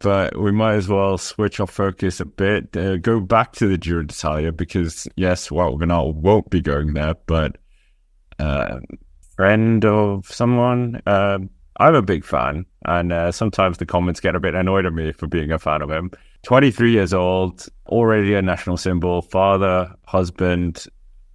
but we might as well switch our focus a bit, go back to the Giro d'Italia, because yes, Wout van Aert won't be going there, but friend of someone, I'm a big fan, and sometimes the comments get a bit annoyed at me for being a fan of him. 23 years old, already a national symbol, father, husband,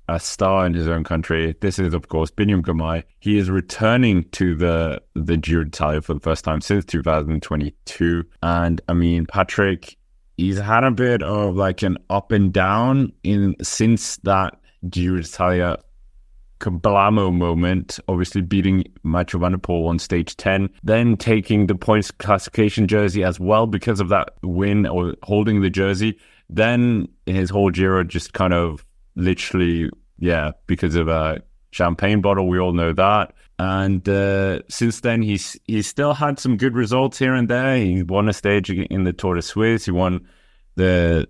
a star in his own country. This is, of course, Biniam Girmay. He is returning to the Giro d'Italia for the first time since 2022. And I mean, Patrick, he's had a bit of like an up and down since that Giro d'Italia Kablamo moment, obviously beating Mathieu van der Poel on stage 10, then taking the points classification jersey as well because of that win, or holding the jersey. Then his whole Giro just kind of literally, because of a champagne bottle, we all know that. And since then, he's still had some good results here and there. He won a stage in the Tour de Suisse. He won the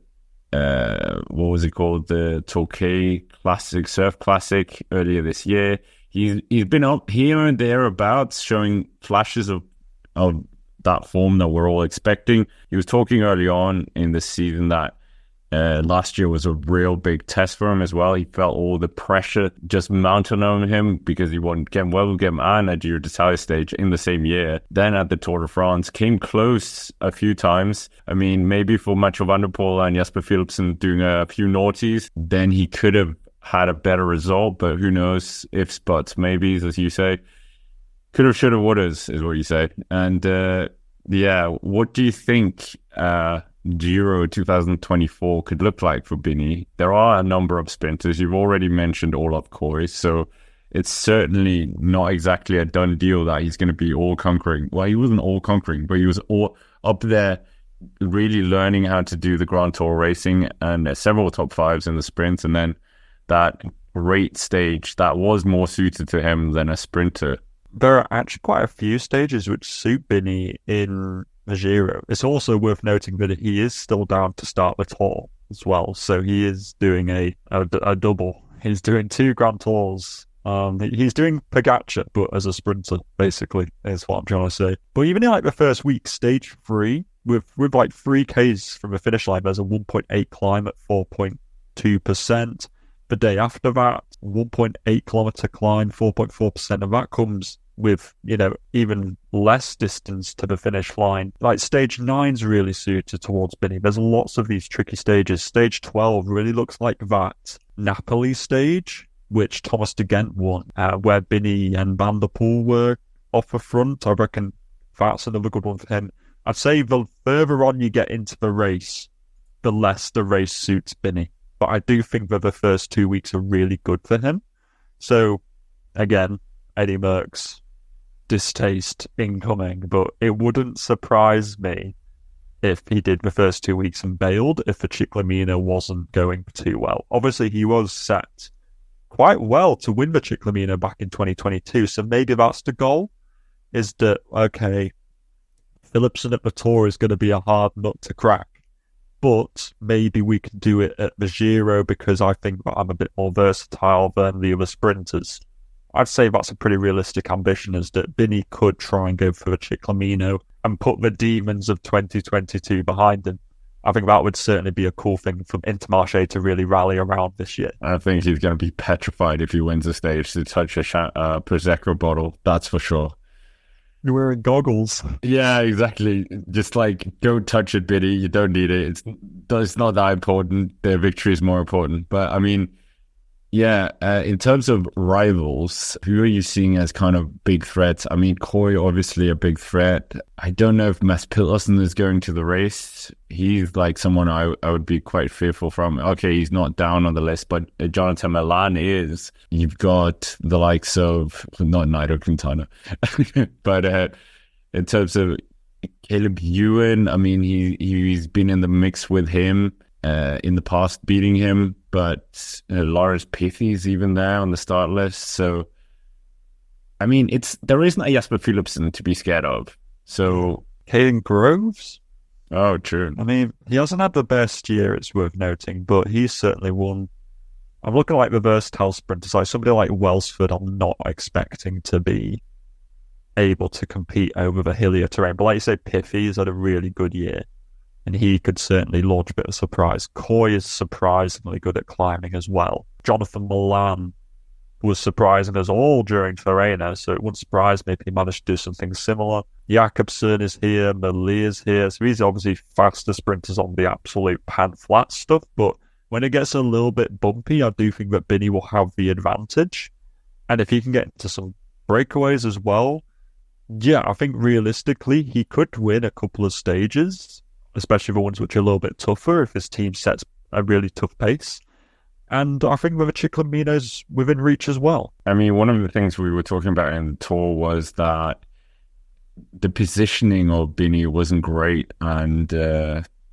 what was it called? The Torquay Classic, Surf Classic earlier this year. He's been up here and thereabouts, showing flashes of that form that we're all expecting. He was talking early on in the season that last year was a real big test for him as well. He felt all the pressure just mounting on him because he won Gent-Wevelgem and a Giro d'Italia stage in the same year. Then at the Tour de France, came close a few times. I mean, maybe for Mathieu van der Poel and Jasper Philipsen doing a few naughties, then he could have had a better result, but who knows, ifs, buts, maybes, as you say. Could have, should have, would have, is what you say. And what do you think Giro 2024 could look like for Bini? There are a number of sprinters. You've already mentioned Olaf Koy, so it's certainly not exactly a done deal that he's going to be all-conquering. Well, he wasn't all-conquering, but he was all up there really learning how to do the Grand Tour racing, and several top fives in the sprints, and then that great stage that was more suited to him than a sprinter. There are actually quite a few stages which suit Bini in the Giro. It's also worth noting that he is still down to start the Tour as well, so he is doing a double. He's doing 2 Grand Tours. He's doing Pogacar, but as a sprinter, basically, is what I'm trying to say. But even in like the first week, stage 3, with like 3Ks from the finish line, there's a 1.8 climb at 4.2%. The day after that, 1.8 kilometer climb, 4.4%, and that comes with, even less distance to the finish line. Like stage 9's really suited towards Bini. There's lots of these tricky stages. Stage 12 really looks like that Napoli stage, which Thomas de Gent won, where Bini and Van der Poel were off the front. I reckon that's another good one for him. I'd say the further on you get into the race, the less the race suits Bini. But I do think that the first 2 weeks are really good for him. So, again, Eddie Merckx distaste incoming, but it wouldn't surprise me if he did the first 2 weeks and bailed if the Ciclamino wasn't going too well. Obviously, he was set quite well to win the Ciclamino back in 2022, so maybe that's the goal, is that, okay, Philipsen at the Tour is going to be a hard nut to crack, but maybe we can do it at the Giro because I think that I'm a bit more versatile than the other sprinters. I'd say that's a pretty realistic ambition, is that Bini could try and go for the Ciclamino and put the demons of 2022 behind him. I think that would certainly be a cool thing for Intermarché to really rally around this year. I think he's going to be petrified if he wins the stage to touch a Prosecco bottle, that's for sure. You're wearing goggles. Yeah, exactly. Just like, don't touch it, Biddy. You don't need it. It's not that important. Their victory is more important. But I mean, in terms of rivals, who are you seeing as kind of big threats? I mean, Koy, obviously a big threat. I don't know if Mads Pedersen is going to the race. He's like someone I would be quite fearful from. Okay, he's not down on the list, but Jonathan Milan is. You've got the likes of, not Nairo Quintana, but in terms of Caleb Ewan, I mean, he's been in the mix with him in the past, beating him, but Lawrence Pithy is even there on the start list. So, I mean, there isn't a Jasper Philipsen to be scared of. So, Caden Groves? Oh, true. I mean, he hasn't had the best year, it's worth noting, but he's certainly won. I'm looking like the versatile sprinters, like somebody like Welsford I'm not expecting to be able to compete over the hillier terrain. But like you say, Piffy has had a really good year, and he could certainly launch a bit of surprise. Coy is surprisingly good at climbing as well. Jonathan Milan was surprising us all during Farena, so it wouldn't surprise me if he managed to do something similar. Jakobsen is here, Malie is here, so he's obviously faster sprinters on the absolute pan flat stuff, but when it gets a little bit bumpy, I do think that Binny will have the advantage. And if he can get into some breakaways as well, yeah, I think realistically he could win a couple of stages, especially the ones which are a little bit tougher if his team sets a really tough pace. And I think with Chiclamino's within reach as well. I mean, one of the things we were talking about in the tour was that the positioning of Binny wasn't great, and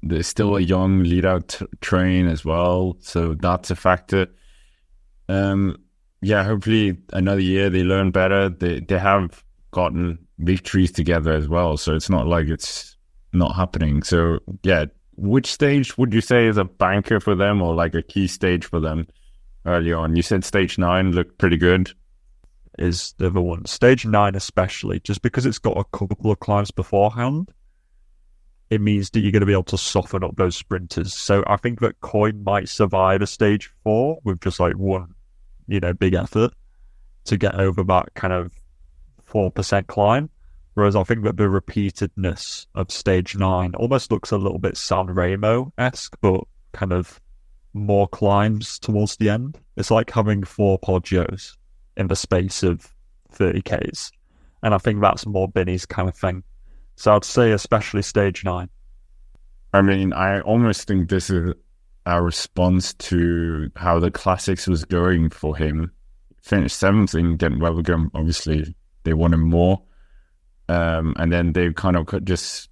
there's still a young lead-out train as well, so that's a factor. Yeah, hopefully another year they learn better. They have gotten victories together as well, so it's not like it's not happening. So yeah, which stage would you say is a banker for them, or like a key stage for them early on? You said stage 9 looked pretty good. Is the other one. Stage 9 especially, just because it's got a couple of climbs beforehand, it means that you're going to be able to soften up those sprinters. So I think that Coy might survive a stage 4 with just like one, big effort to get over that kind of 4% climb. Whereas I think that the repeatedness of stage 9 almost looks a little bit San Remo-esque, but kind of more climbs towards the end. It's like having 4 Poggios in the space of 30Ks. And I think that's more Binny's kind of thing. So I'd say especially stage 9. I mean, I almost think this is a response to how the classics was going for him. Finished 7th in Ghent Wevelgem. Obviously, they wanted more. And then they kind of just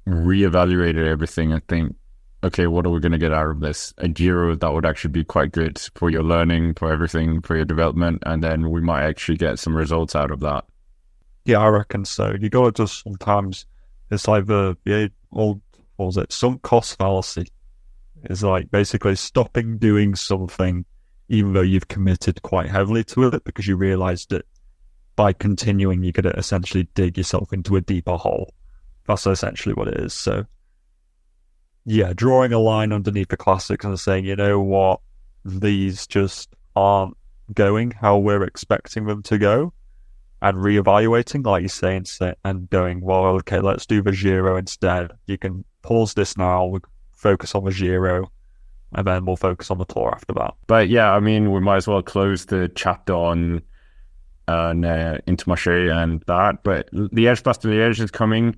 reevaluated everything and think, okay, what are we going to get out of this? A Giro that would actually be quite good for your learning, for everything, for your development, and then we might actually get some results out of that. Yeah, I reckon so. You got to just sometimes, it's like the old, what was it, sunk cost fallacy. It's like basically stopping doing something even though you've committed quite heavily to it, because you realise that by continuing you're going to essentially dig yourself into a deeper hole. That's essentially what it is. So yeah, drawing a line underneath the classics and saying, you know what, these just aren't going how we're expecting them to go, and reevaluating, like you say, and going, well, okay, let's do the Giro instead. You can pause this now, we'll focus on the Giro, and then we'll focus on the Tour after that. But yeah, I mean, we might as well close the chapter on Intermarché and that. But Liège-Bastogne-Liège is coming.